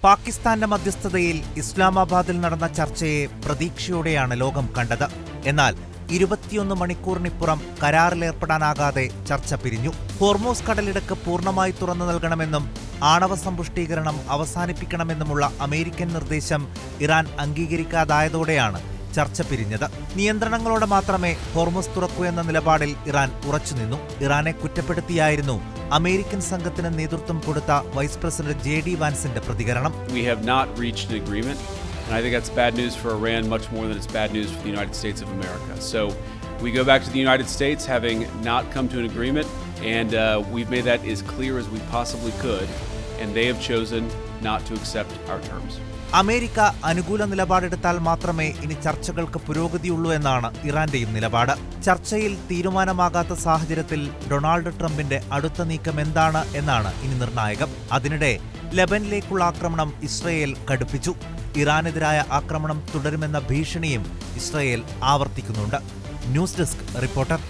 പാകിസ്ഥാന്റെ മധ്യസ്ഥതയിൽ ഇസ്ലാമാബാദിൽ നടന്ന ചർച്ചയെ പ്രതീക്ഷയോടെയാണ് ലോകം കണ്ടത്. എന്നാൽ 21 മണിക്കൂറിനിപ്പുറം കരാറിലേർപ്പെടാനാകാതെ ചർച്ച പിരിഞ്ഞു. ഹോർമൂസ് കടലിടുക്ക് പൂർണ്ണമായി തുറന്നു നൽകണമെന്നും ആണവ സമ്പുഷ്ടീകരണം അവസാനിപ്പിക്കണമെന്നുമുള്ള അമേരിക്കൻ നിർദ്ദേശം ഇറാൻ അംഗീകരിക്കാതായതോടെയാണ് ചർച്ച പിരിഞ്ഞത്. നിയന്ത്രണങ്ങളോടെ മാത്രമേ ഹോർമൂസ് തുറക്കൂ എന്ന നിലപാടിൽ ഇറാൻ ഉറച്ചുനിന്നു. ഇറാനെ കുറ്റപ്പെടുത്തിയായിരുന്നു അമേരിക്കൻ സംഘത്തിന് നേതൃത്വം കൊടുത്ത വൈസ് പ്രസിഡന്റ് JD വാൻസിന്റെ പ്രതികരണം. We have not reached an agreement, and I think that's bad news for Iran much more than it's bad news for the United States of America. So we go back to the United States having not come to an agreement, and we've made that as clear as we possibly could, and they have chosen not to accept our terms. America അനുകൂല നിലപാടെടുത്താൽ മാത്രമേ ഇനി ചർച്ചകൾക്ക് പുരോഗതിയുള്ളൂ എന്നാണ് ഇറാന്റെയും നിലപാട്. ചർച്ചയിൽ തീരുമാനമാകാത്ത സാഹചര്യത്തിൽ Donald ട്രംപിന്റെ അടുത്ത നീക്കം എന്താണ് എന്നാണ് ഇനി നിർണായകം. അതിനിടെ ലെബനിലേക്കുള്ള ആക്രമണം ഇസ്രയേൽ കടുപ്പിച്ചു. ഇറാനെതിരായ ആക്രമണം തുടരുമെന്ന ഭീഷണിയും ഇസ്രയേൽ ആവർത്തിക്കുന്നുണ്ട്. News desk reporter.